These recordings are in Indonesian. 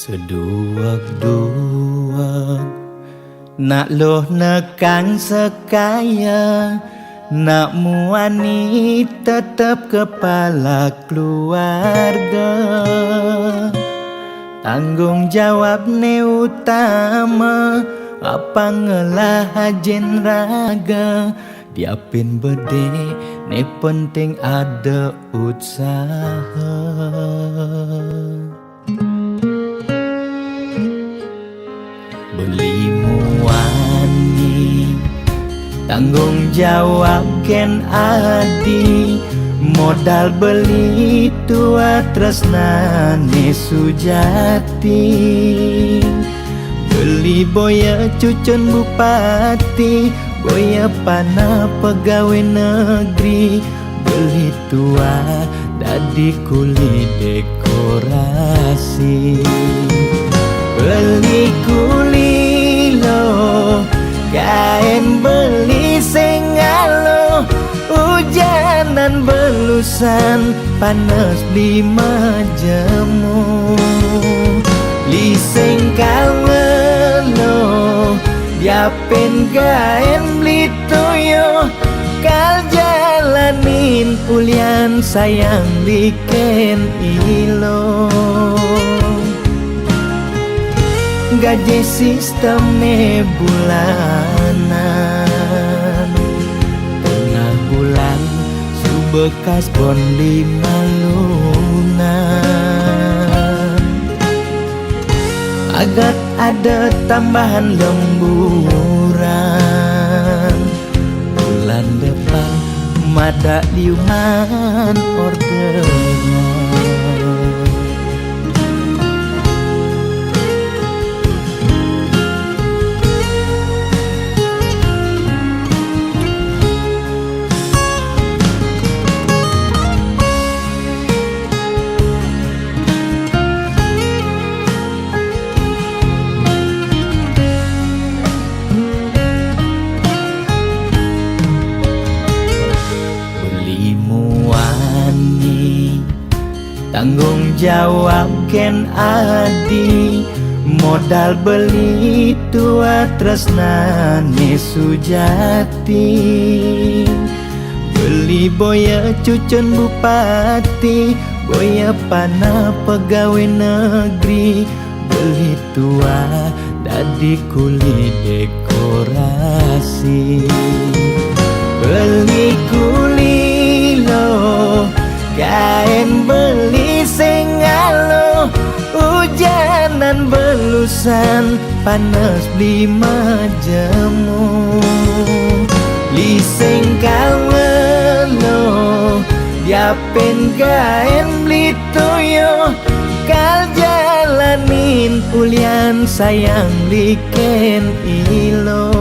Seduak-duak nak loh nekang sekaya, nak muani tetap kepala keluarga. Tanggung jawab ne utama, apa ngelah hajen raga. Diapin bede ne penting ada usaha. Beli muani tanggung jawab ken adi, modal beli tua tresnane sujati. Beli boya cucun bupati, boya pana pegawai negeri. Beli tua dadi kuli dekorasi. Beli kuli lo, kain beli sengalo. Hujanan belusan, panas beli majemu. Beli sengkalo, diapin kain beli toyo. Kal jalanin ulian sayang bikin ilo. Gaji sistemnya bulanan, tengah bulan subekas bon 5 lunan. Agak ada tambahan lemburan, bulan depan mada liuman orderan. Tanggung jawab ken adi, modal beli tua tresnane sujati. Beli boya cucun bupati, boya pana pegawai negeri. Beli tua dadi kuli dekorasi. Beli kuli lo, kain beli sengalo. Hujanan belusan, panas beli majemu. Beli sengkalo, diapin kain beli toyo. Kal jalanin ulian sayang bikin ilo.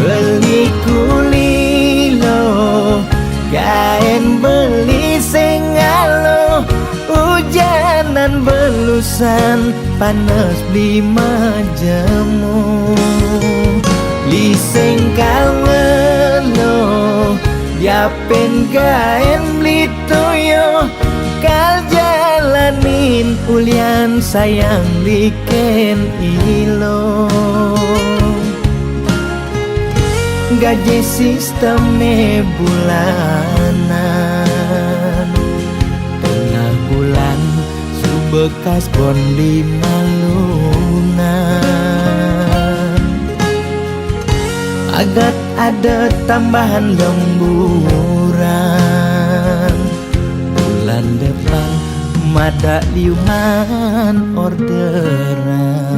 Beli kuli lo, kain beli sengalo. Hujanan belusan, panas beli majemu. Beli sengkalo, diapin kain beli toyo. Kal jalanin ulian sayang bikin ilo. Gaji sistemnya bulanan, tengah bulan subekas bon 5 lunan. Agak ada tambahan lemburan, bulan depan mada liuman orderan.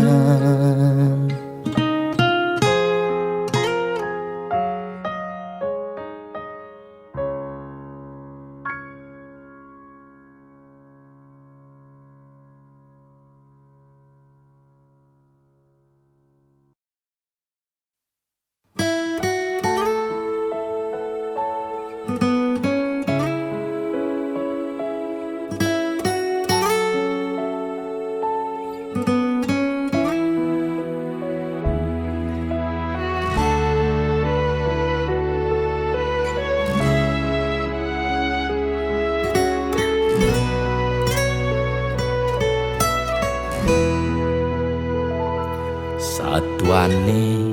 tuane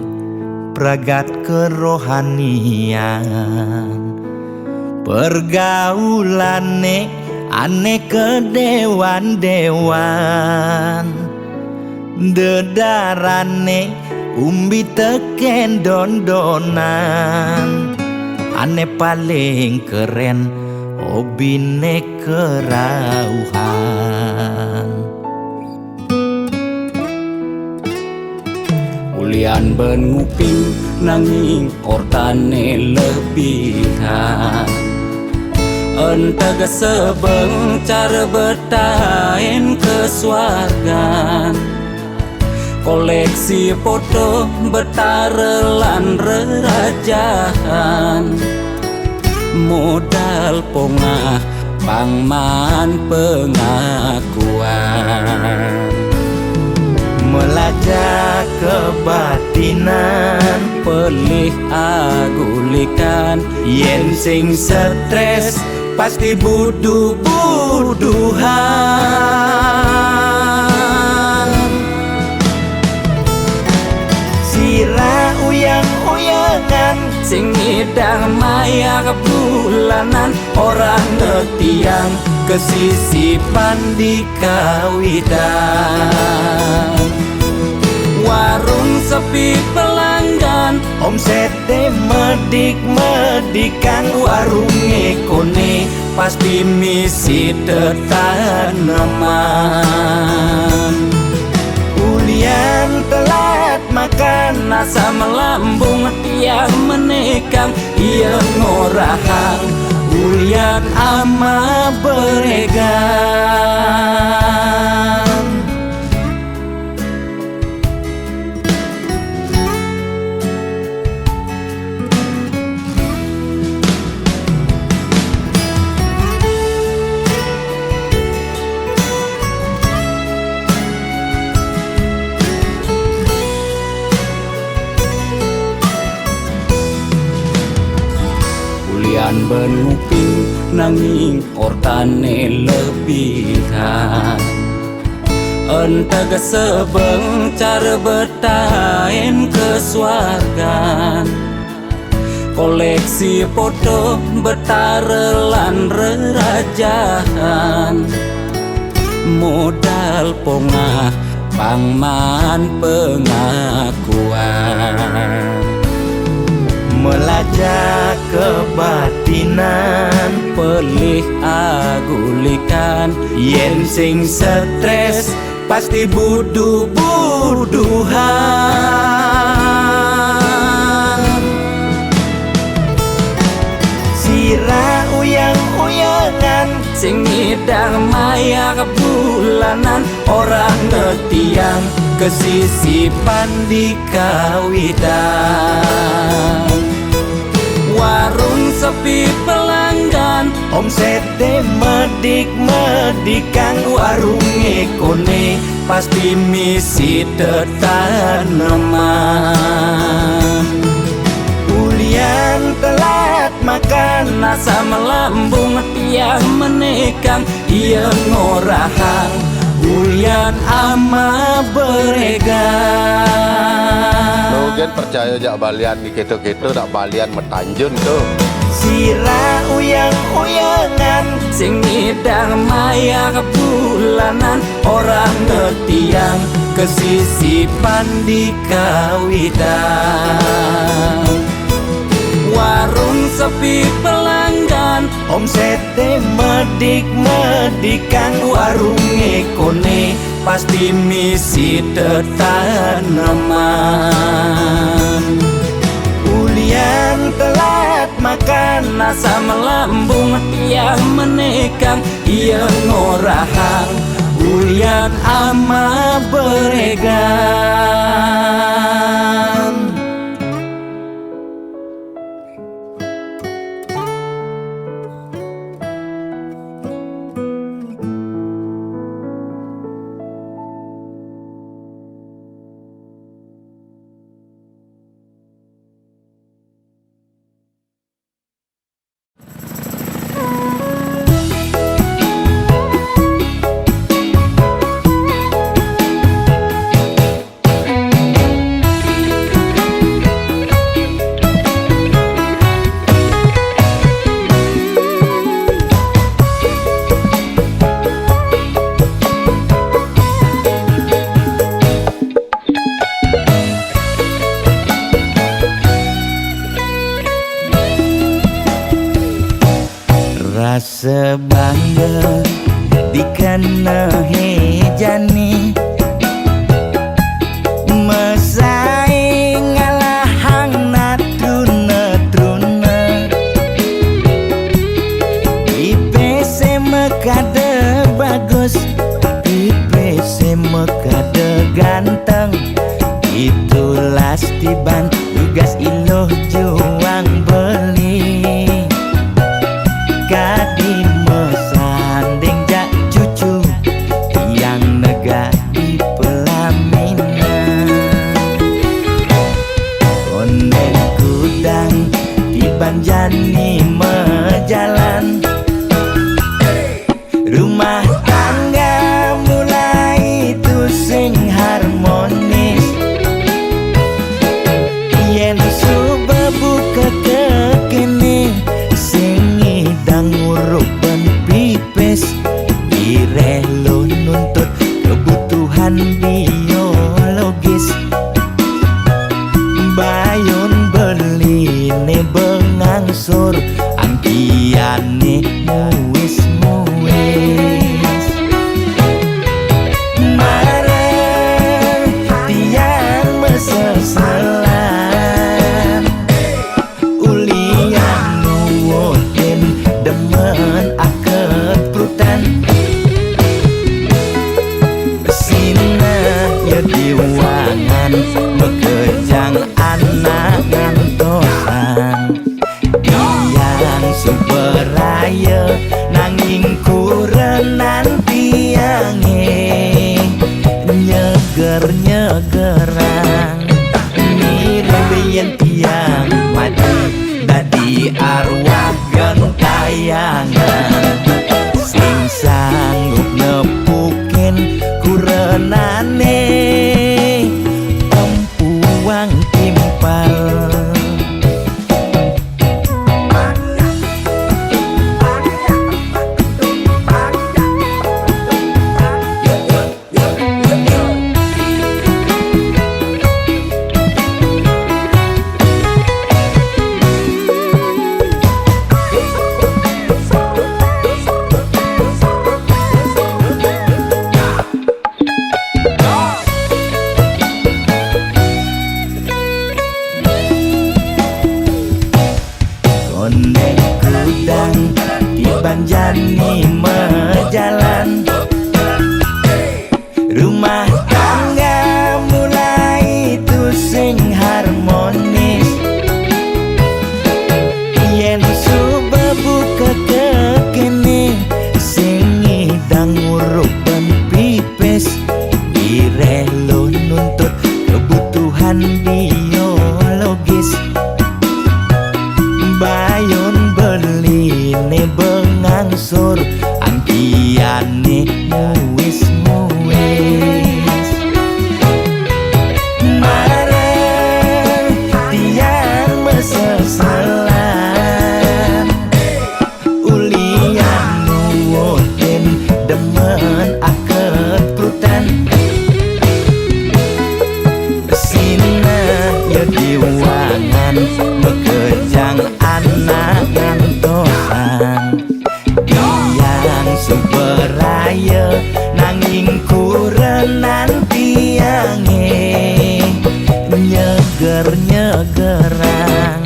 pragat kerohanian, pergaulane aneh kedewan-dewan, dedarane umbi teken don-donan, aneh paling keren hobine kerauhan. Ulian ben nguping nanging ortane lebihan, entega sebeng cara bertain kesuargan, koleksi foto betarelan rerajahan, modal pongah pangman pengakuan, melajak kebatinan, pelih agulikan, yen sing stres pasti buduh-buduhan. Sira uyang-uyangan, sing ngidang maya bulanan, orang ngetiang kesisipan di kawitan. Warung sepi pelanggan, omsete medik-medikan, warung ekone pasti misi tetaneman. Ulian telat makan, nasa melambung tiang menekang, iya ngorahang ulian ama beregan. Ulian ben nguping nanging ortane lebihan, entega sebeng cara bertain kesuargan, koleksi foto betarelan rerajahan, modal pongah pangman pengakuan, melajak kebatinan, pelih agulikan, yen sing stres pasti buduh-buduhan. Sira uyang-uyangan, sing ngidang maya bulanan, orang ngetiang kesisipan di kawitan. Warung sepi pelanggan, omsete medik-medikan, warung ekone pasti misi tetaneman. Ulian telat makan, nasa melambung tiang menekang, iya ngorahang ulian ama beregan. Mungkin percaya jak balian di gitu-gitu nak balian metanjun tuh. Sira uyang-uyangan, sing ngidang maya bulanan, orang ngetiang kesisipan di kawitan. Warung sepi pelanggan, omsete medik-medikan, warung ekone pasti misi tetaneman. Ulian telat makan, nasa melambung tiang menekang, iya ngorahang ulian ama beregan. mekade bagus, IPC mekade ganteng. Itulah Stiban tugas iloh juang beli. Kadi mesanding jak cucu yang nega di pelaminan. Konden kudang di Banjani mejalan. Rumah tangga mulai tusing harmonis. Yen suba buka kekene sing ngidang nguruk ben pipis. Ireh lo nuntut kebutuhan biologis. Bayon beli ne bengangsur angkiane muis-muis. Marah tiang meseselan, ulian nuwuhin demen akad prutan. Sina ya diwangan mekejang anak ngantosan. Yang suberaya nanging kurenan tiange nyeger-nyegerang. Mirip tiang mati dadi arwah gentayangan. Sing sanggup nepukin kurenane empuang timpal. Konden kudang di Banjani mejalan. Rumah tangga mulai tusing harmonis. Yen suba buka kekene sing ngidang nguruk ben pipis. Ireh lo nuntut kebutuhan biologis. Bayon beli ne bengangsur angkiane muis-muis. Marah tiang meseselan, ulian nuwuhin demen akad prutan. Sina ya diwangan mekejang anak ngantosan. Yang suberaya nanging kurenan tiange nyeger-nyegerang.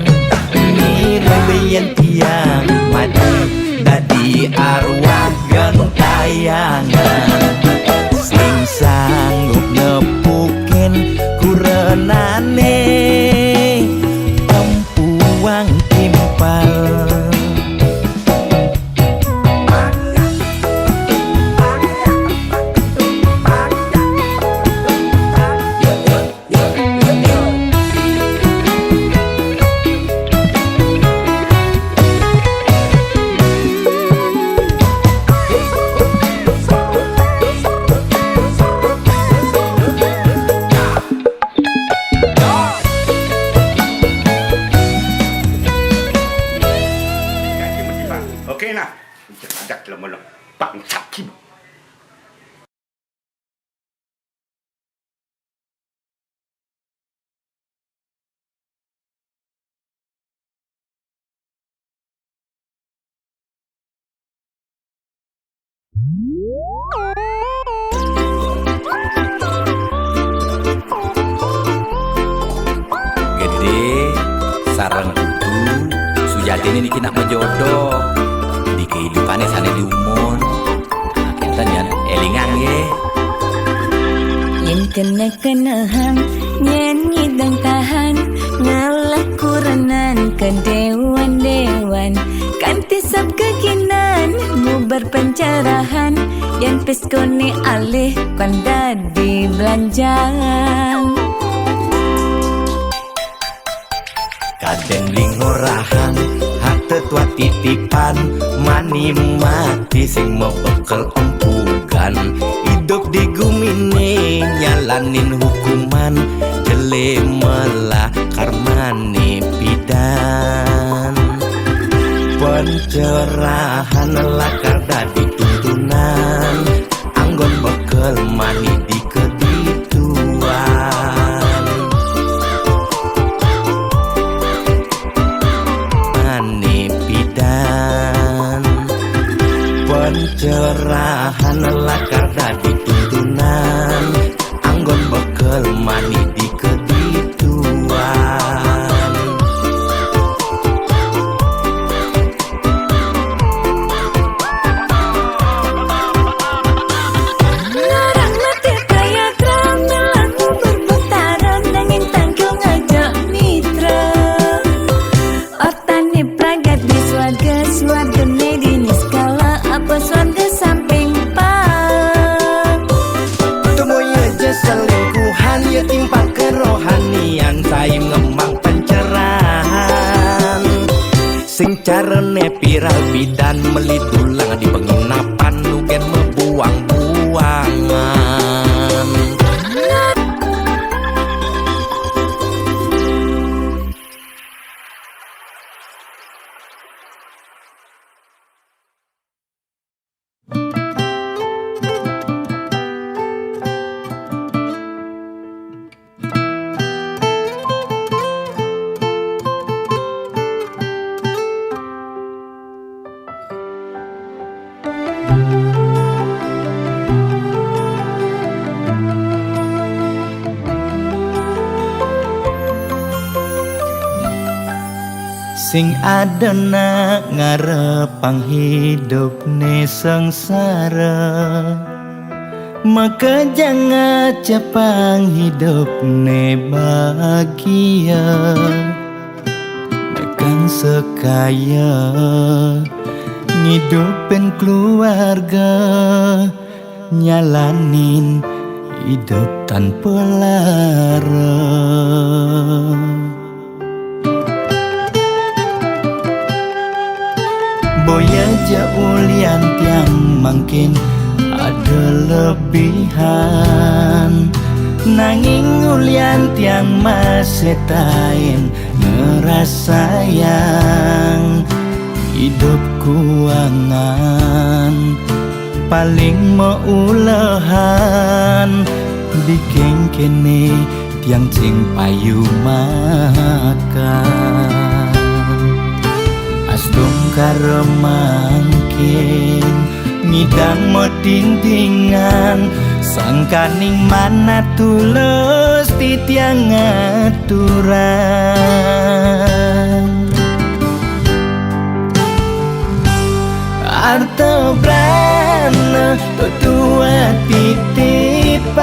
Mirip tiang mati dadi arwah gentayangan. Sing sanggup nepukin kurenane empuang timpal. Oke nah, ada dalam bangsat kim. Gede sarang kudu sujati ini nak jodoh di kehidupannya sana di umur kena hang nyanyi dan tahan ngalah kuranan ke dewan-dewan kanti sab kekinan mu berpencerahan yang peskoni alih kanda di belanjang kadang lingorahan hak tetua titipan mani mati sing mau bekel empugan hidup di gumine nyalanin hukuman jele melah karmane pidan pencerahan lakar dadi tuntunan anggon bekel mani di kedituan mani pidan pencerahan lakar dadi tuntunan anggon bekel mani di kedituan larang mati kaya drama lagu berputaran nanging tangkil ngajak mitra otane pragat di swarga swarga medini skala apa swarga samping pang Temoya je selingkuhan ya timpang kerohanian saim ngembang pencerahan sing carane viral bidan meli tulang di penginapan nugen membuang-buangan sing adana ngarepang hidup ne sengsara maka jangan cepang hidup ne bahagia nekan sekaya ngidupin keluarga nyalanin hidup tanpa lara boya jaulian tiang mungkin ada lebihan nanging ulian tiang masih tain ngerasayang hidup kuangan paling meulehan bikin kene tiang cing payu makan asdung karemangkin ngidang mo dindingan sangkaning mana tulus titiang aturan arto brana tutua titipan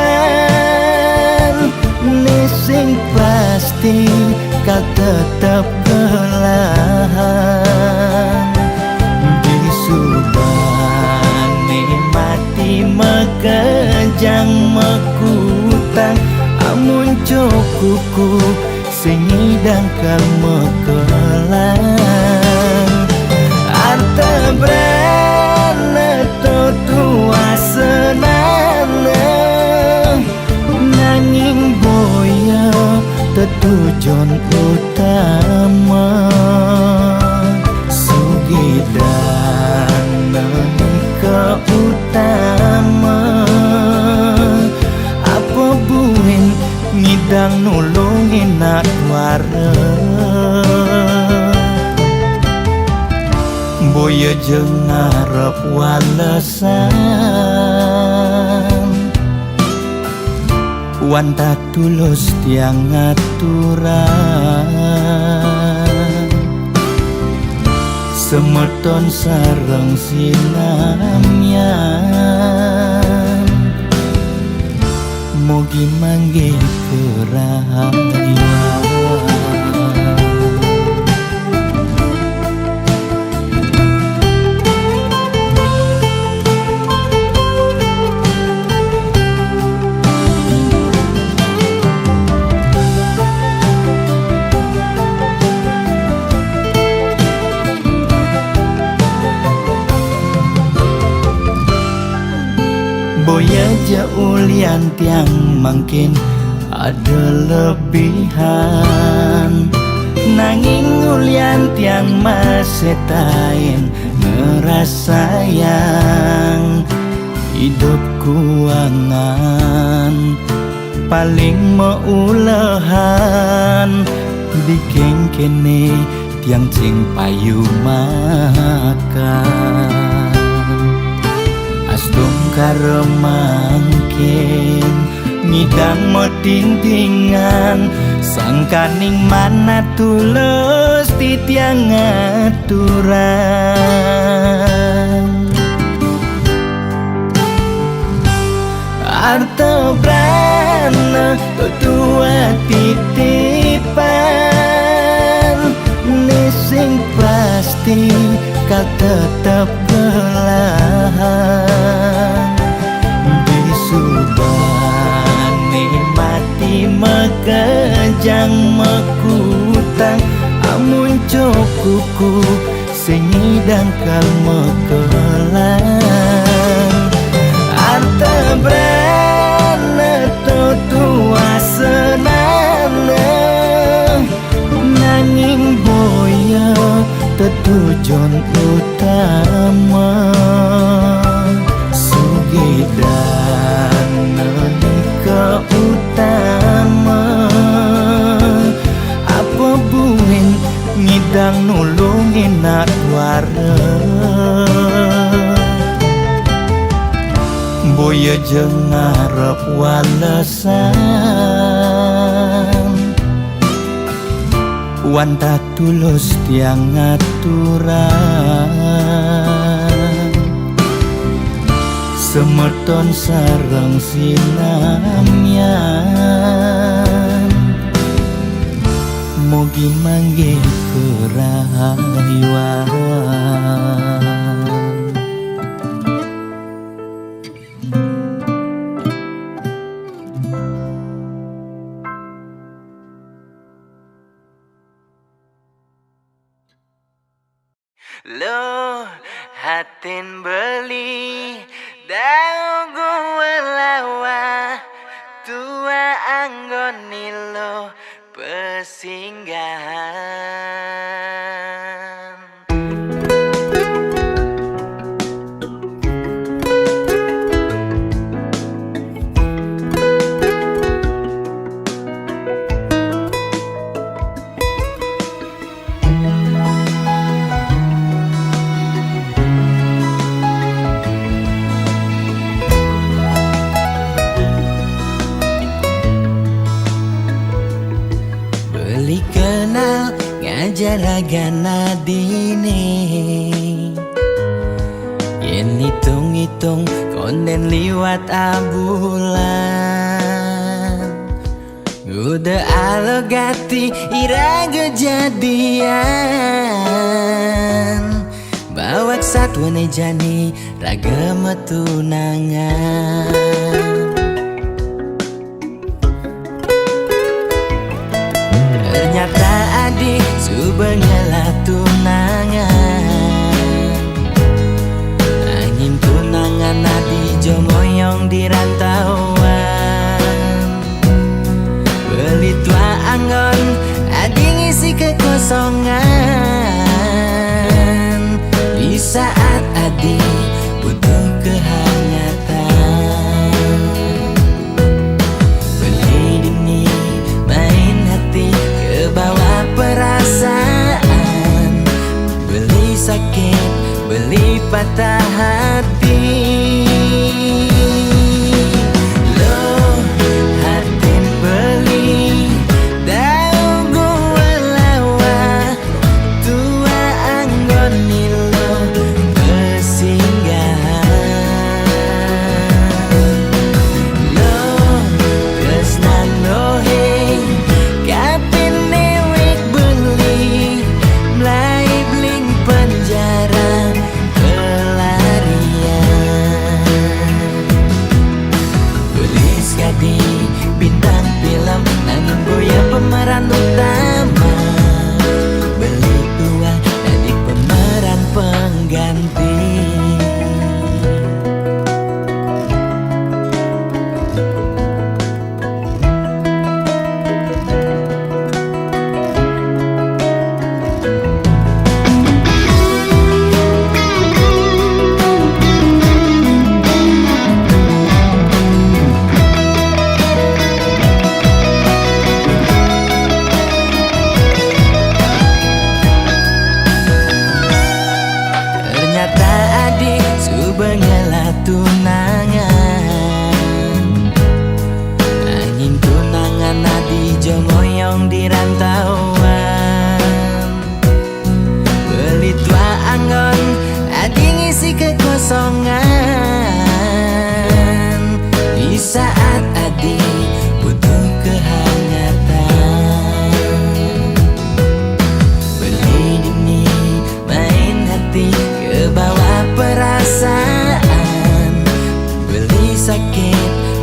nising pasti kau tetap gelahan disubane mati mekejang mekutang amun cukuku sing ngidang kemekelan arta brana totua senana nanging boya tetujon utama sugidana keutama apa buin ngidang nulungin nak wara boya jeung ngarep walesan wanta tulus tiang aturan semeton sareng sinamyan mugi Mugi mangge kerahian. Boya jaulian tiang mungkin ada lebihan, nanging ulian tiang masetain ngerasayang hidup kuangan paling meulehan dikeng kene tiang cing payu makan. Astung karemangkin ngidang mo tintingan sangkaning mana tulus titiang aturan. Arto brana tutua titipan nising pasti kau tetap belahan. Disubani mati mekejang mekutang amun cokuku sengidang kal mekelang. Arta brana tutua senana nanging boya tetujuan utama sugidan nikah utama apa buin ngidang nulungin nak wareng boya jeung ngarep walesan wanta tulus tiang aturan semeton sareng sinamyan mugi mangge kerahian. Lo hatin beli daun gue lawa tua anggoni lo pesinggahan. Kenal ngajaragana dini yen hitung-hitung konden liwat abulan udah alogati iraga jadian bawak satwa nejani raga metunangan. Ternyata adik subenglah tunangan angin tunangan adi jomoyong di rantauan beli tua anggon adi ngisi kekosongan di saat adi butuh kehangatan.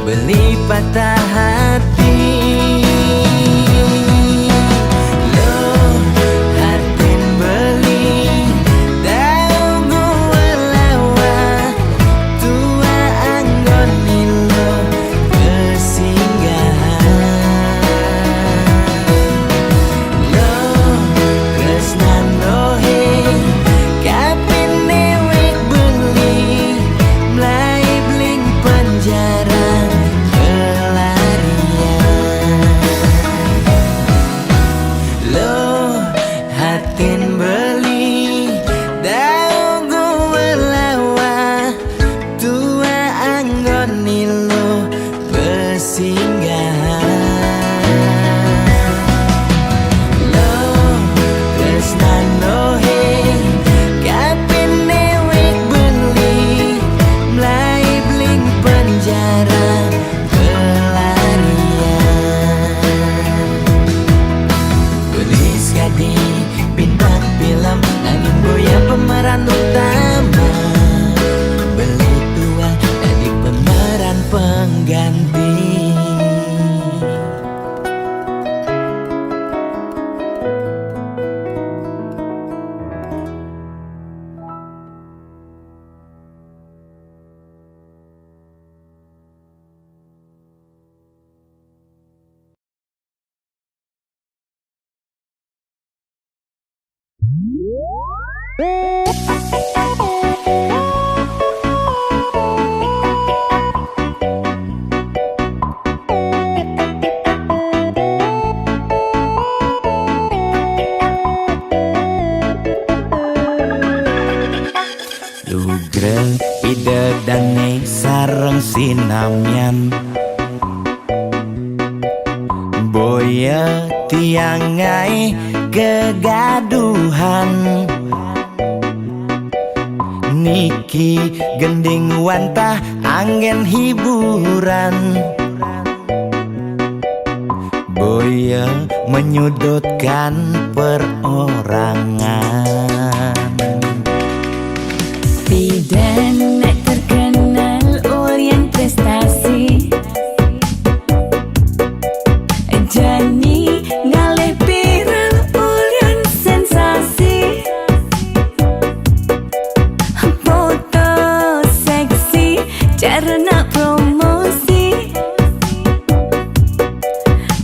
beli patah hati. Loh, hatin beli tahu gue lewat tua anggon nilo kesinggahan. Loh, kesnan dohe kapin newek beli mulai bling penjara pelarian. Loh, hatin beli tahu gue lewat tua anggon nilo pesinggahan. Loh, tresnan dohe kapin newek beli mulai bling penjara pelarian. Gelis kadi bintang film nanging boya pemeran utama, beli tua jadi pemeran pengganti. Lugreng ide dane sareng sinamyan, boya tiangai kegaduhan. Niki gending wantah angin hiburan, boya menyudutkan perorangan. Bidan nak terkenal ulyan prestasi, Jani ngalih viral ulyan sensasi. Foto seksi cara nak promosi,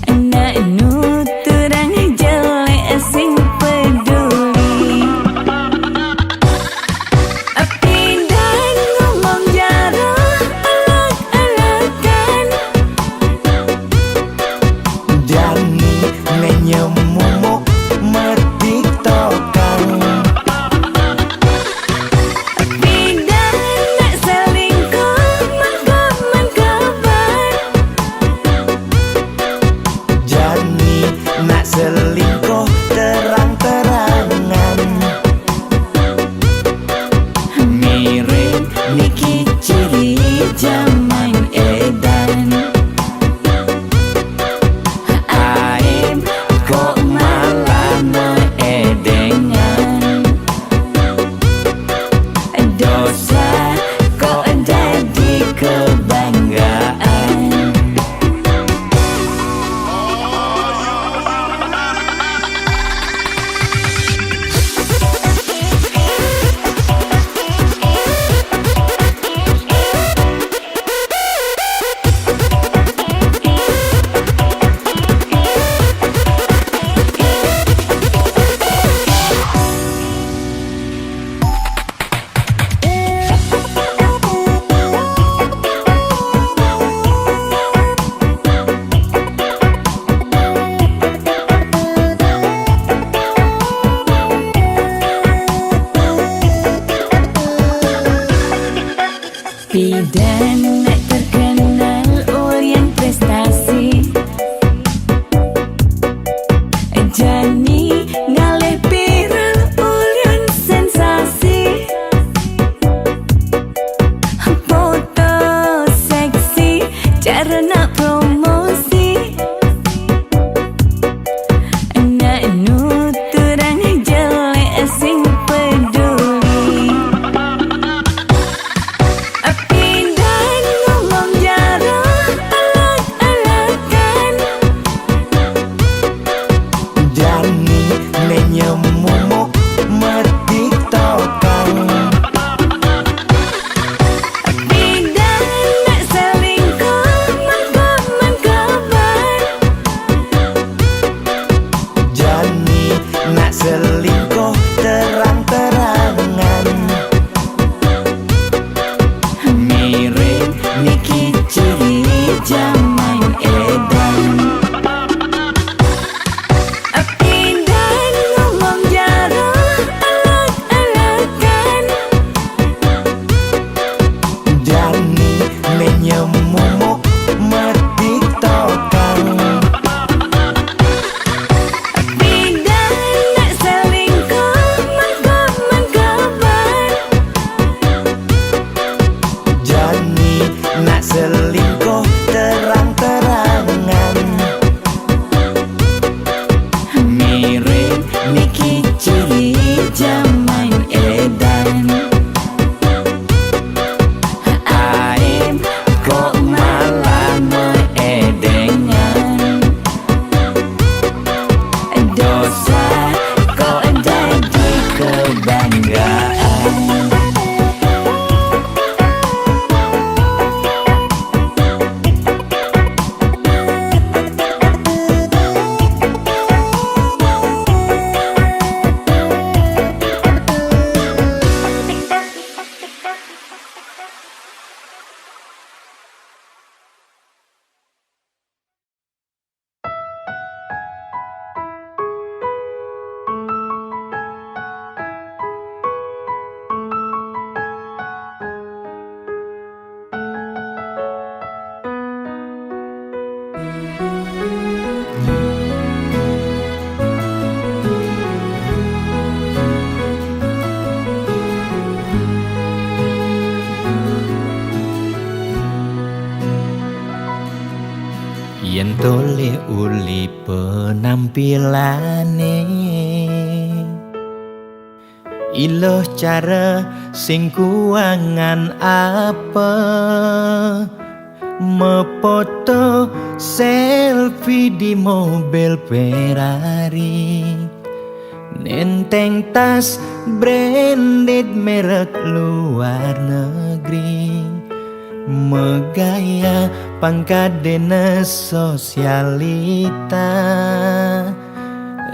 nak nuturang jelek sing peduli. Pindah ngomong jarang alak-alakan, Jani menyemumuk metiktokan. pindah nak selingkuh mangkap-mangkapan. Jani nak selingkuh terang-terangan. Mirip Niki ciri zaman edan, aib kok malah meedengan. Dosa kok jadi kebanggaan. Bidan nak terkenal ulyan prestasi, Jani ngalih viral ulyan sensasi. Foto seksi cara nak promosi, nak nuturang jelek sing peduli. Pindah ngomong jarang yen tole uli penampilane iloh cara sing kuangan apa mefoto selfie di mobil Ferrari nenteng tas branded merek luar negeri megaya pangkadena sosialita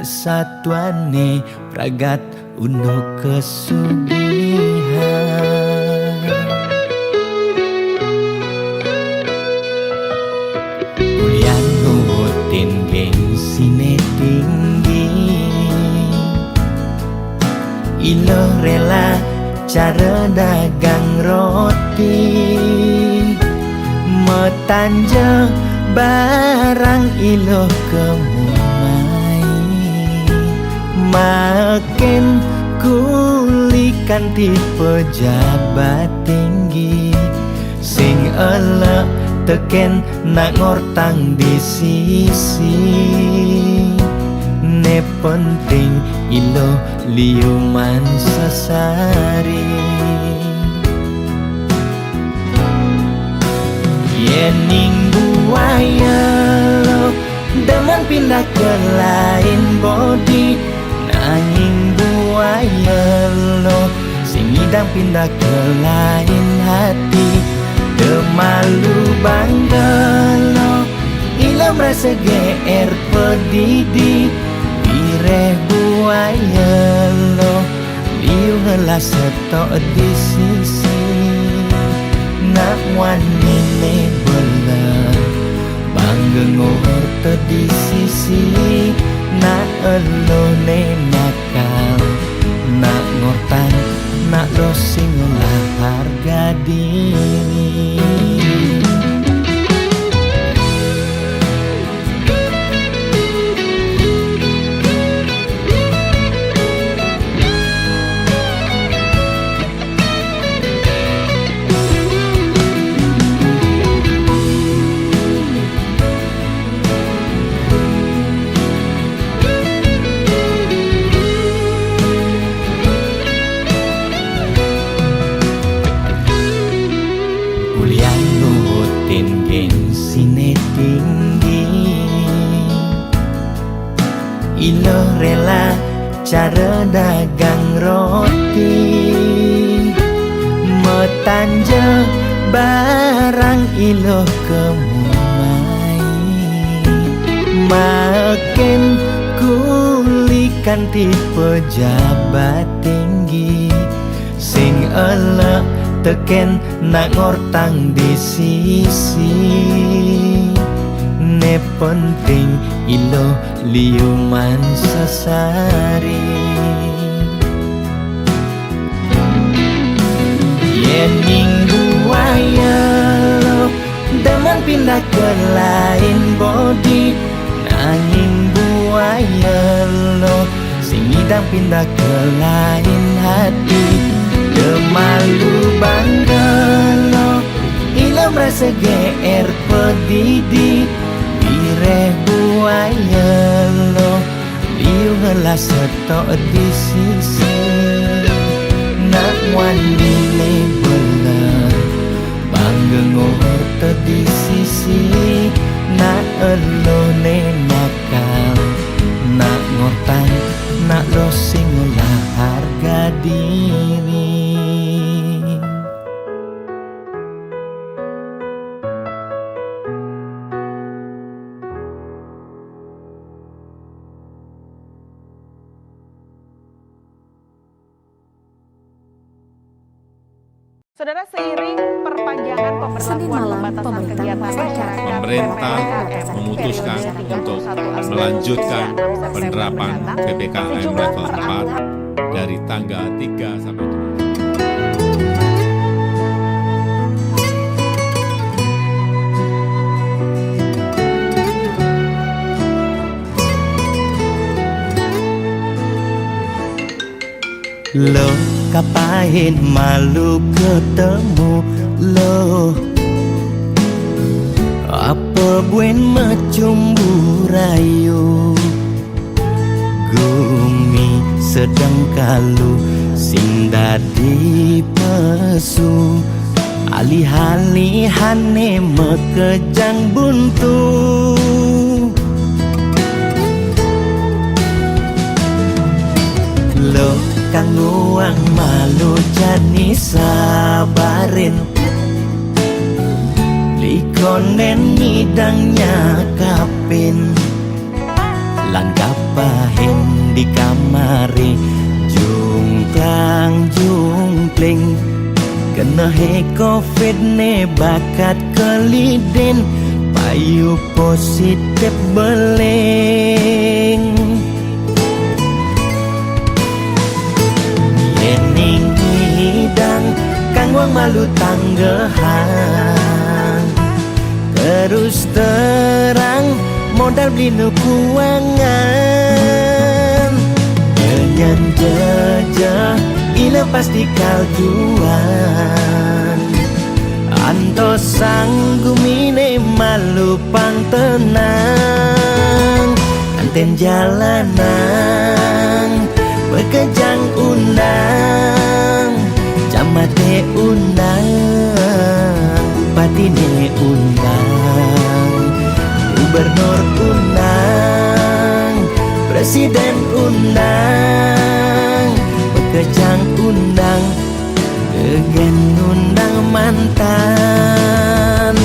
satuane pragat untuk kesugihan kuliah nurutin gengsine tinggi ilo rela cara dagang roti metanja barang ilo kemumai makin kulikan di pejabat tinggi sing elek teken nak ngortang di sisi ne penting ilo liuman sesari yening buaya lo demen pindah ke lain body nanging buaya lo sing idang pindah ke lain hati demalu bangga lo ilo merasa GR pedidi bireh buaya lo liu helah setok di sisi nak wanine belah bangga ngorto di sisi nak elo ne nakal nak ngortan nak losing lah harga diri ilo rela cara dagang roti metanja barang ilo kemumai makin kulikan di pejabat tinggi sing elek teken nak ngortang di sisi ne penting ilo liuman sesari yening buaya lo demen pindah ke lain body nanging buaya lo sing idang pindah ke lain hati demalu bangga lo ilo merasa GR pedidi bireh buaya lo liu helah setok di sisi nak wanine belah bangga ngorto di sisi nak elo ne nakal nak ngortan nak losing lah harga diri Saudara, seiring perpanjangan pemberlakuan pembatasan kegiatan masyarakat, pemerintah memutuskan untuk melanjutkan penerapan PPKM level 4 dari tanggal 3 sampai 7 lo kapain malu ketemu lo apa bebuen mecumbu rayu. Gumi sedang kalu sing dadi pesu, alih-alihane mekejang buntu. Lo kang nguang malu jani sabarin, likonen ngidangnya kapin, langgap pahin di kamari, jungklang jungkling. Kena he covid ne bakat kelidin, payu positif beleng. Yening hidang kang wang malu tanggehan, terus terang modal beli nukuangan. Dengan jejak ila pasti kaljuan, anto sanggumine malu pang tenang. Anten jalanan bekejang undang, camate undang, bupatine undang, gubernur undang, presiden undang, bekejang undang, gegen undang mantan.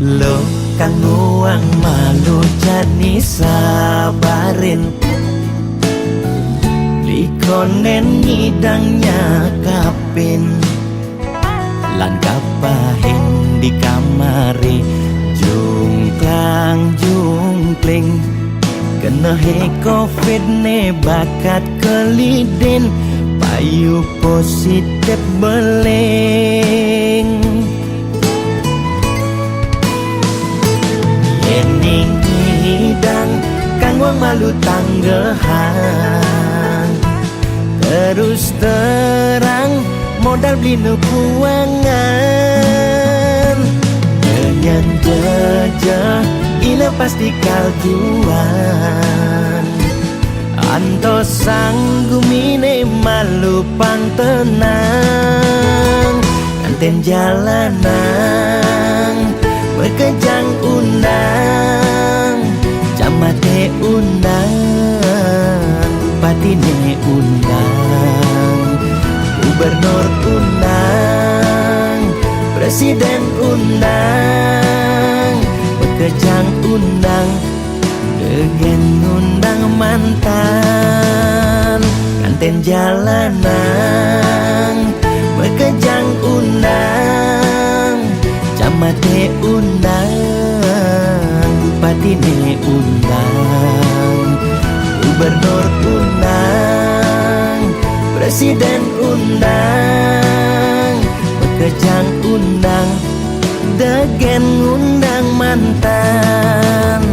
Lo kang nguang malu jani sabarin, likonen ngidangnya kapin, langgap pahin di kamari, jungklang jungkling. Kena he covid ne bakat kelidin, payu positif beleng. Yening hidang kang wang malu tanggehan, terus terang modal beli nukuangan. Dengan jejak ila pasti kaljuan, anto sanggumine malu pang tenang. Anten jalanan bekejang undang, camate undang, bupatine undang, gubernur undang, presiden undang, bekejang undang, gegen undang mantan. Anten jalanan bekejang undang, camate undang, bupatine undang, gubernur undang, presiden undang, bekejang undang, degen undang mantan.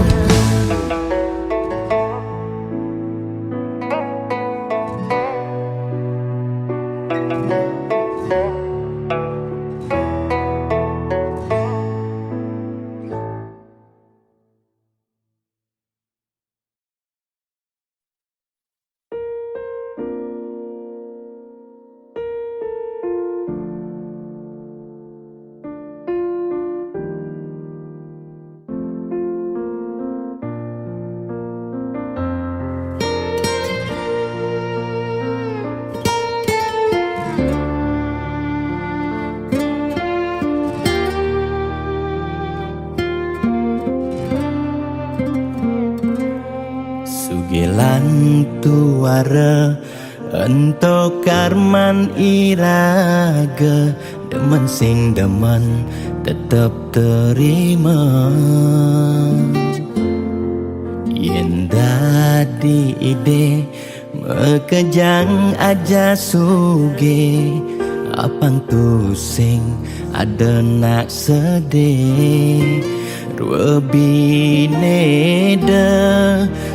Sugilan tuara ento karman iraga, demen sing demen tetep terima. Yen dadi ide mekejang aja suge, apang tu sing ada nak sedih. Dua bineda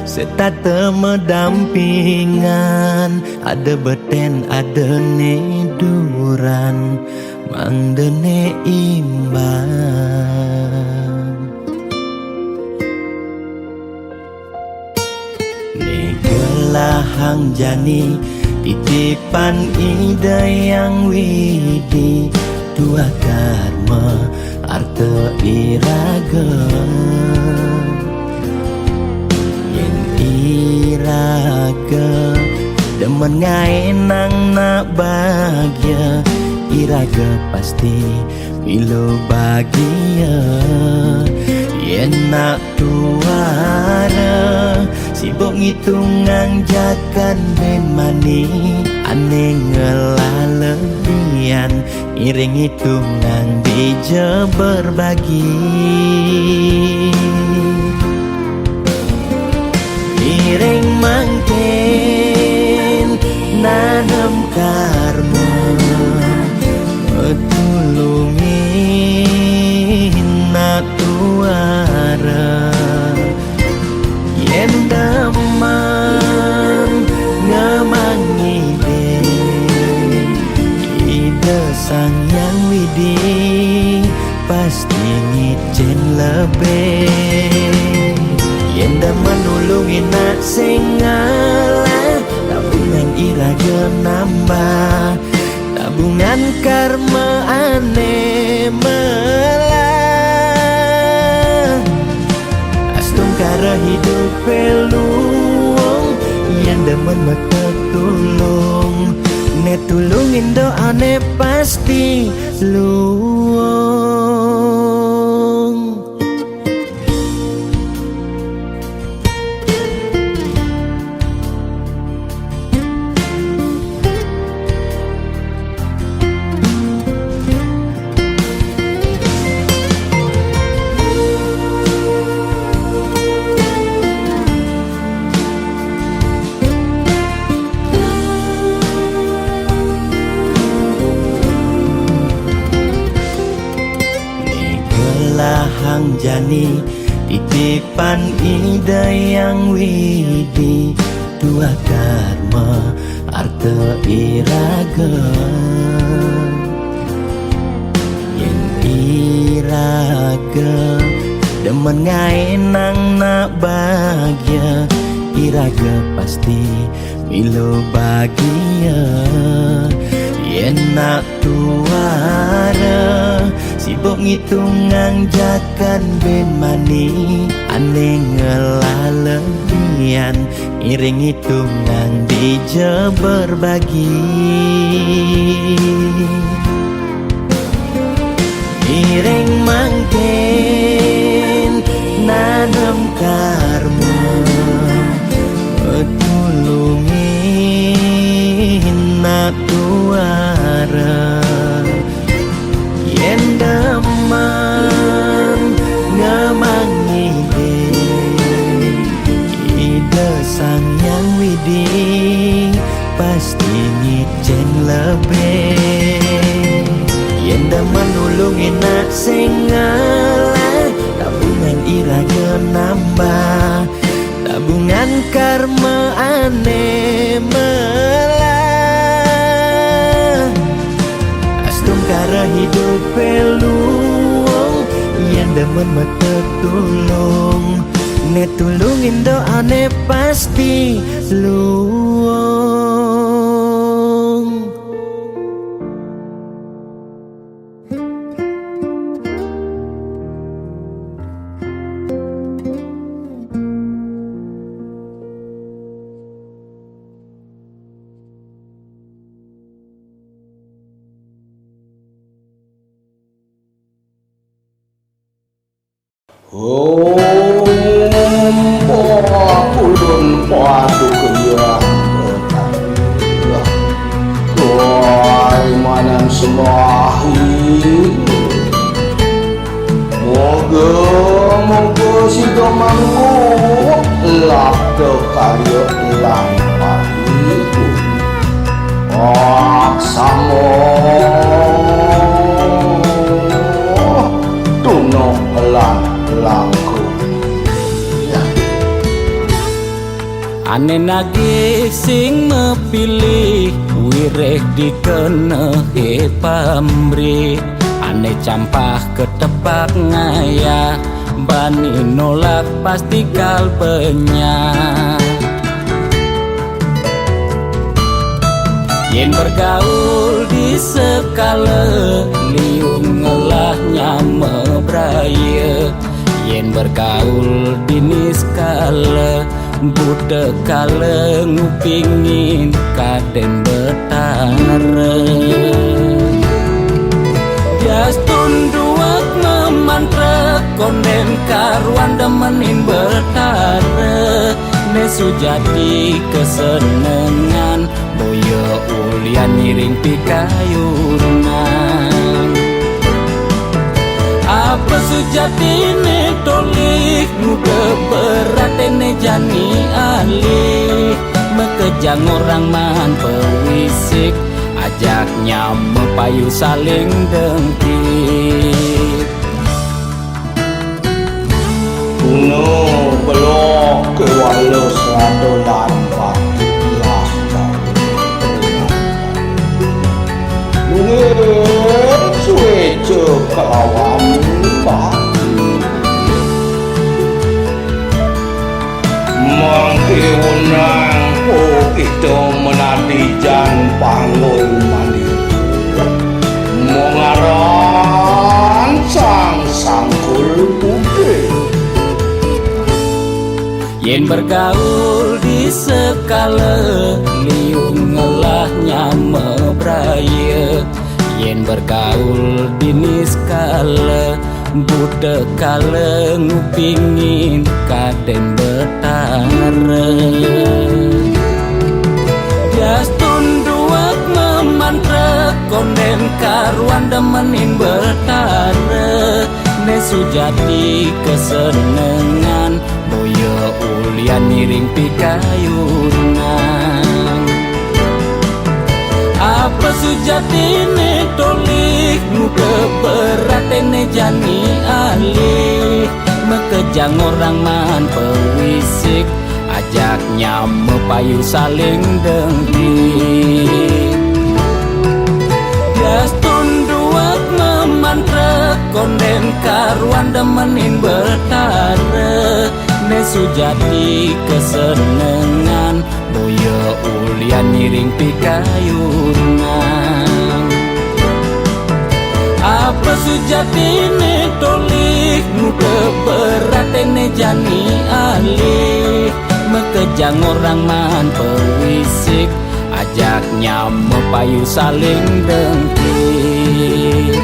serta medampingan, ada beten ada neduran, mang dene imbang. Negelahang jani titipan ide yang widi, dua karma arta iraga. Yang iraga demen ngai nang nak bahagia, iraga pasti bila bahagia. Yang nak tuara sibuk ngitungan jakan memani, aneh ngelalebian iring hitungan bija berbagi. Iring mangkin nanam karma, metulungin nak tuara. Yen damang ngamang ide sang yang widi, pasti ngicen lebih. Yen dah menulungi nak sengalah, tabungan iraga nambah, tabungan karma aneh melah. Astung kara hidup peluang, yang demen mata tulung, ne tulungin doa ne pasti luang. Hang jani titipan ide yang widi, dua karma arta iraga. Yang iraga demen ngai nang nak bahagia, iraga pasti bila bahagia. Yen nak tuara sibuk ngitungan jakan bemani, aneh ngelalebian iring hitungan bija berbagi. Iring mangkin nanam karma, metulungin nak tuara. Yen damang ngamang ide sang yang widi, pasti ngicen lebih. Yen dah menulungi nak sengalah, tabungan iraga nambah, tabungan karma aneh melah. Astung kara hidup peluang, yang demen mata tulung, ne tulungin doa ne pasti luang. Ulun padu kerja Tuai manam semahi Moga si domangku Labdo karyo ilang pariku Aksamo Tuno elang langku Ane nagih sing mepilih wireh dikenehe pamrih Ane campah ketepak ngaya bani nolak pasti kalpenya Yen bergaul di sekala liung ngelahnya mebraya Yen bergaul di niskala Buddha kala ngupingin kaden betara Jastun duak memantra konden karuan demenin betara Nesu jadi kesenengan boyo ulian miring pikayunan Apa sujatine tolik muda beratene jani alih Mekejang orang man pewisik ajaknya mepayu saling dengkit Kuno belok ke walau seladolan patilah Mungkin suejo kelawan Mangkiunang itu menadijan panggul mandi Mengaran sangkul bukit Yen bergaul di sekala liung ngelahnya mebraya Yen bergaul di niskala Buddha kala ngupingin kaden betara Jastun duak memantra konden karuan demenin betara Nesu jadi kesenengan boyo ulian miring pikayunan Apa sujatine tolik muda beratene jani alih Mekejang orang man pewisik ajaknya mepayu saling dengkit Jastun duak memantra konden karuan demenin betara Nesu jadi kesenengan boyo ulian miring pikayunan Apa sujatine tolik muda beratene jani alih Mekejang orang man pewisik ajaknya mepayu saling dengkit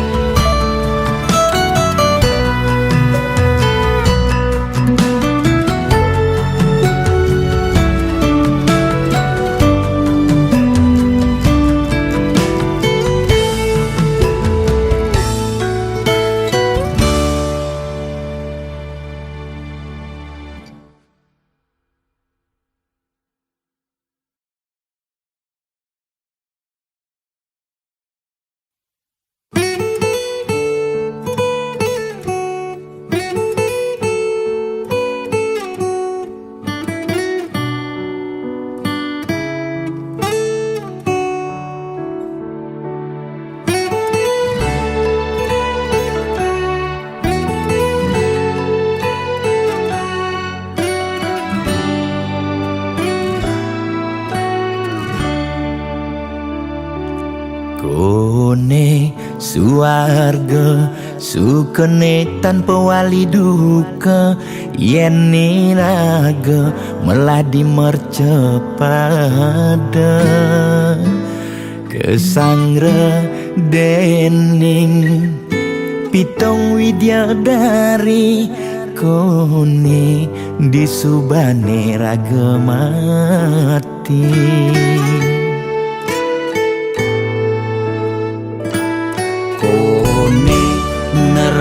Kone suarga sukene tanpa wali duka yen niraga meladi mercepada kesangra dening pitong widyadari kone disubane raga mati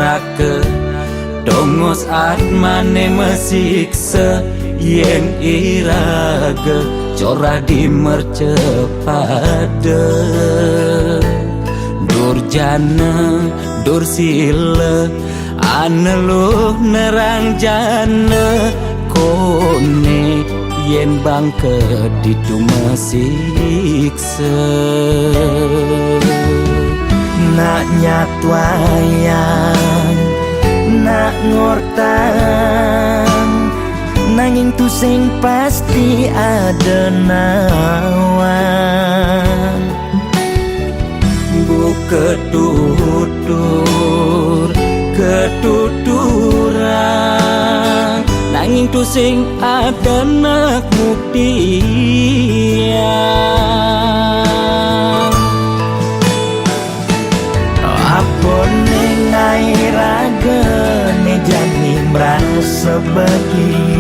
neraka dongos atmane mesiksa yen irage cora di mercepade durjana dursile aneluh nerang jana kone yen bangke ditu mesikse nak nyatwayang nak ngortang nanging tu sing pasti ada nawan bu ketuturan nanging tu sing ada nak muktian apa nengai raga ne jani merasa bahagia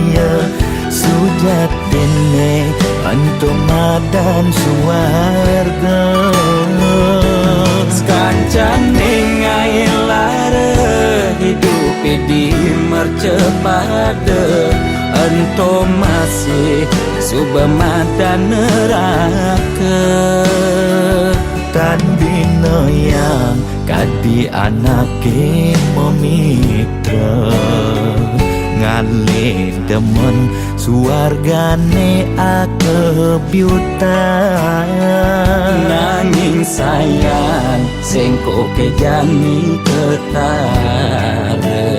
sujatene antum madan suarga sekancan nengai lara hidup di mercepade antum masih subamadan neraka tan bina yang kadi anake memitra ngale demen suargane akebyutan nanging sayang sengko kejani ketare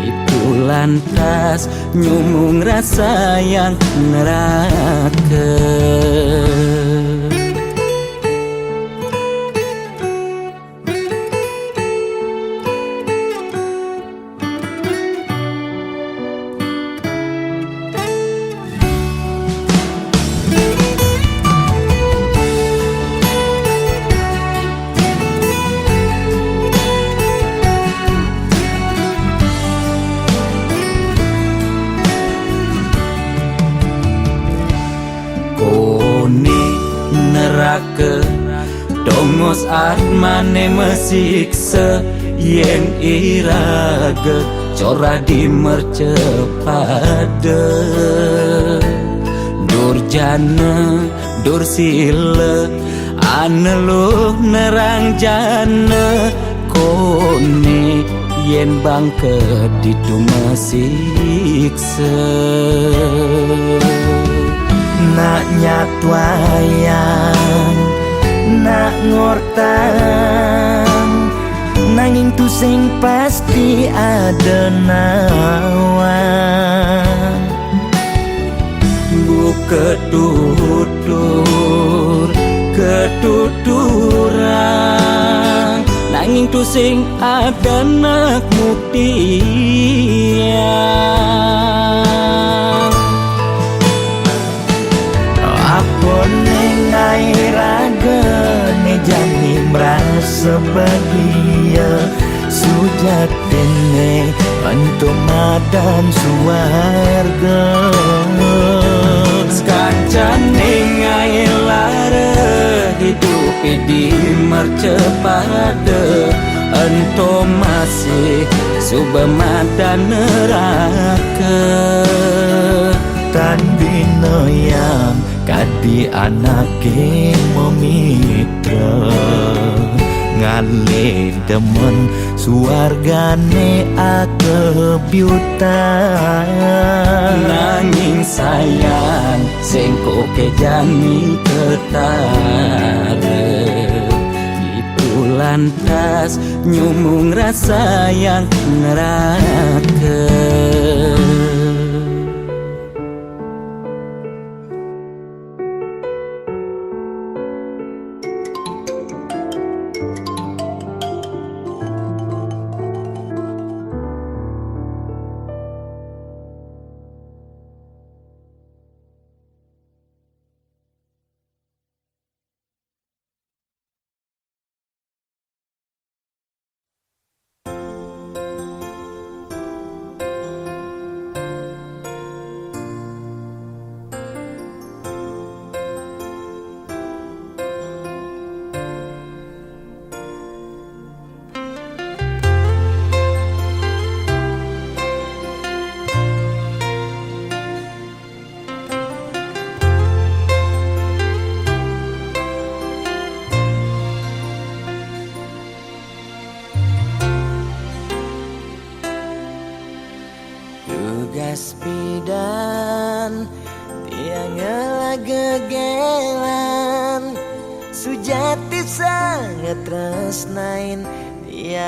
itu lantas nyumung rasa yang neraka dongos atmane mesiksa yen irage cora di mercepade durjana dursile aneluh nerang jana kone yen bangke ditu mesiksa nak nyatwayang nak ngortang nanging tu sing pasti ada nawan bu ketuturan nanging tu sing ada nak muktian apa nengai raga ne jani merasa bahagia sujatene antum madan suarga sekancan nengai lara hidup di mercepade antum masih subamadan neraka tan bina yang kadi anake memitra ngale demen suargane akebyutan nanging sayang sengko kejani ketare itu lantas nyumung rasa yang neraka awan tiang gegelan sujati sangat tresnain tiang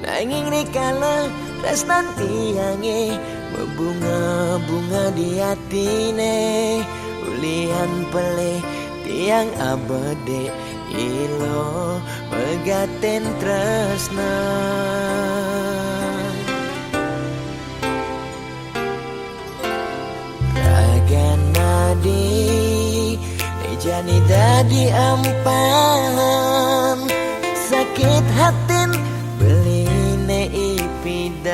nanging rikala tresnan tiange berbunga-bunga di hatine ulian peleh tiang abade ilo megaten tresna Raganadi jani dadi ampahan sakit hatin beline ipidan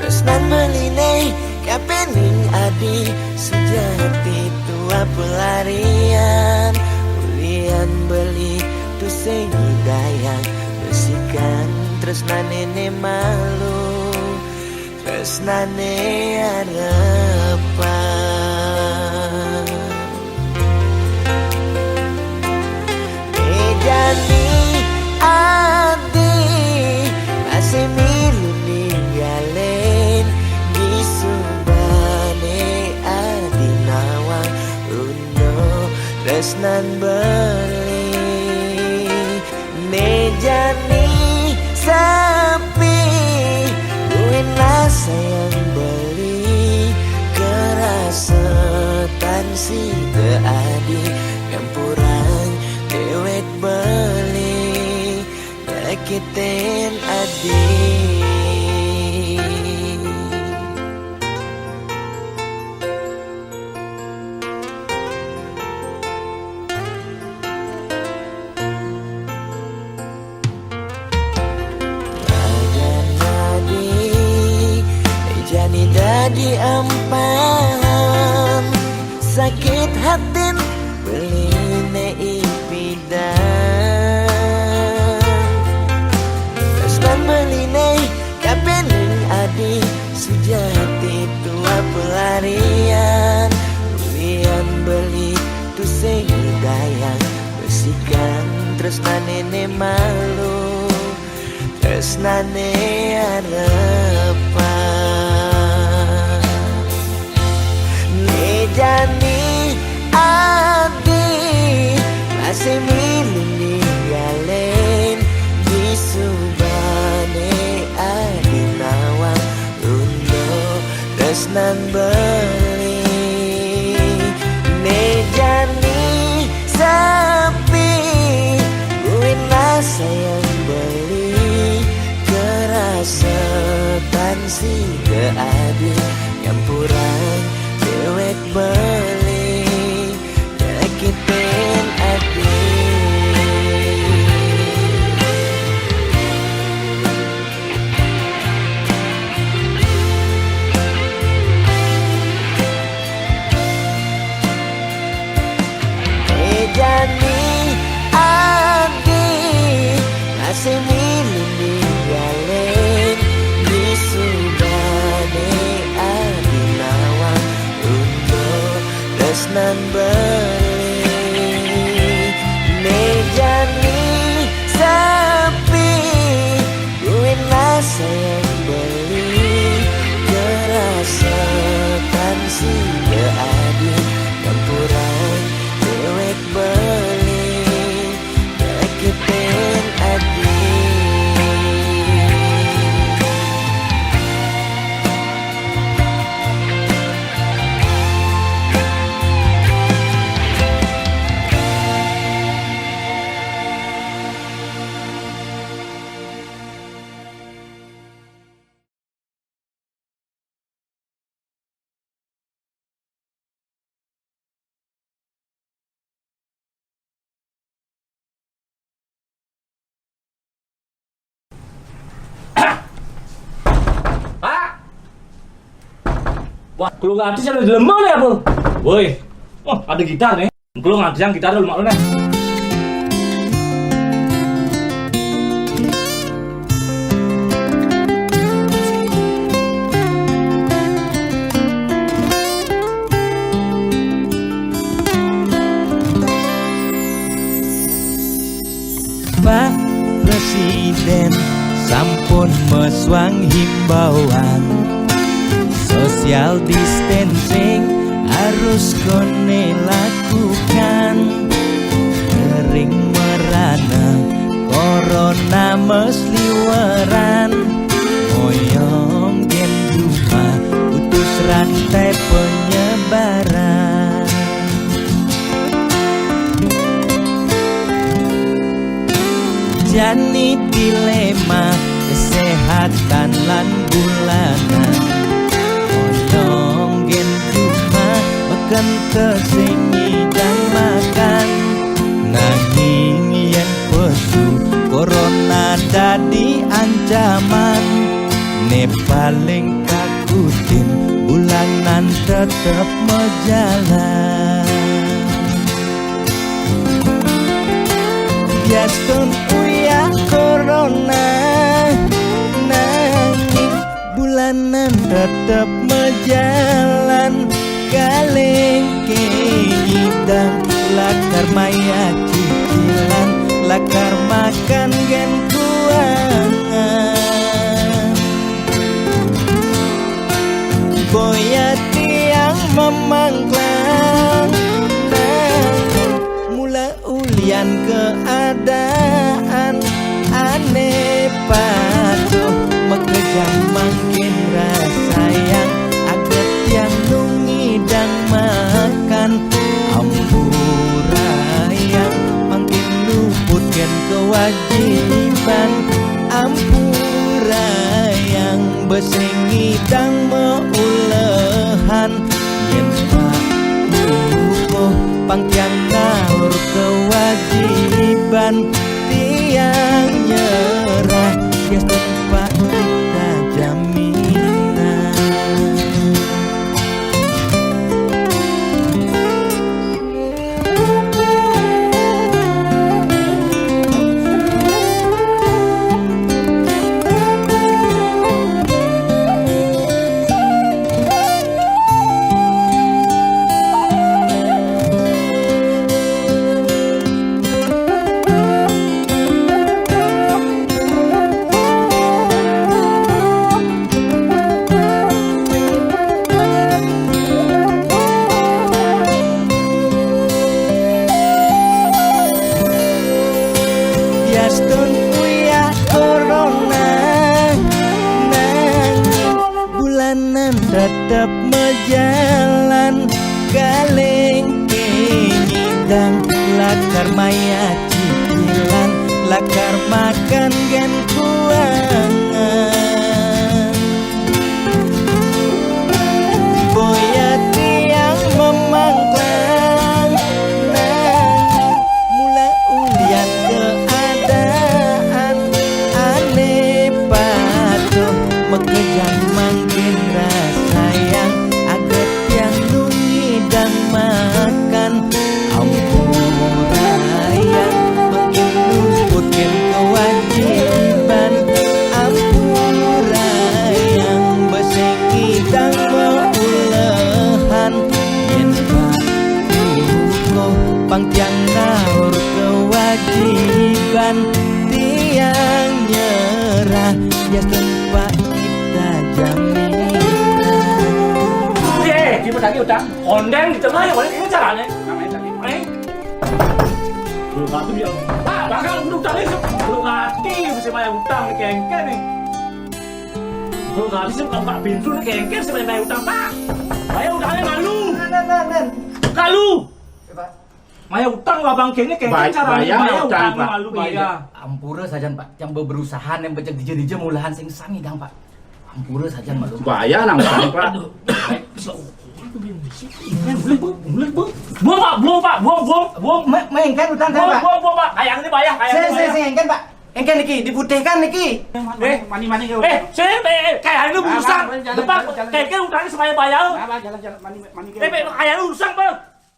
tresnan beline kapening adi sejati tua pelarian ulian beli tu sing dayang besikan tresnane malu tresnane harapan jani adi masih milu ninggalin di subane adi nawang uno tresnan beli nejani sapi duina sayang beli kerasetan si teadi campuran dewek beli nyakitin adi jani dadi ampahan sakit hatin beline ipidan tresnan beline kapening adi sejati tua pelarian ulian beli tu sing dayang besikan tresnane malu tresnane harapan nejani adi masih milu ninggalin di subane adi nawang uno tresnan beli nejani sapi buina sayang beli kerasetan si keadi campuran dewek beli nyakitin adi jani adi masih milu ninggalin di subane adi nawang untuk tresnan beli nejani sapi buina sayang beli kerasetan si beadi campuran dewek beli nyakitin adi Wah, kalau nggak artis ada lemah nih apa? Woi, wah ada gitar nih. Kalau nggak artis yang gitar dulu mak lu nih. Pak Presiden sampun pun meswang himbauan social distancing harus kone lakukan. Kering merana corona mesliweran, moyong gen rumah putus rantai penyebaran. Jani dilema kesehatan lan bulanan, moyong gen rumah makan kesengi dan makan. Nanging yen pesu corona dadi ancaman, ne paling takutin bulanan tetep mejalan. Biastun uya corona, nanging bulanan tetep mejalan. Kalengke hidang lakar maya cicilan, lakar makan gen kuangan. Boya tiang memangklang, mula ulian keadaan aneh patuh mekejang makin rasa yang aget yang nungi dan makan. Ampura yang makin luputkan kewajiban, ampura yang besengi dan meulehan. Yen pak lupo pangtiang naur kewajiban, tiang nyerah yes tempat kita jaminan. Biastun uya corona, nanging bulanan tetep mejalan. Kalengke ngidang lakar maya cicilan, lakar makan gen kuangan. Boya tiang memangklang, nanging mula ulian keadaan aneh patuh mekejang makin rasa yang aget yang nungi dan makan. Ampura yang makin luputkan kewajiban, ampura yang besengi dan meulehan. Yen pak lupo pangtiang naur kewajiban, tiang nyerah ya tempat kita jaminan. 예, 기분 자기 utang konten di tengah yang paling caranya. Belum mati dia. Pak, bakal utang itu. Belum mati bisa bayar utang kengken nih. Belum mati sih Pak Bintu nih kengken sih bayar utang Pak. Bayar utangnya malu. Kalu. Bayar utang abang kengnya kengken caranya bayar utang malu bayar. Ampura saja pak, yang berusaha yang becek dije mulahan sing sangi dang pak. Ampura saja malu. Bahaya nang pak. Buang pak, buang. Mengengken utang kan pak. Buang pak, kayak ini bayar, kayak ini. Saya engken pak. Engken niki diputihkan niki. Mani kayak ini urusan. Depan, kayak utangnya supaya bayar. Jalan mani. Kayak ini urusan pak.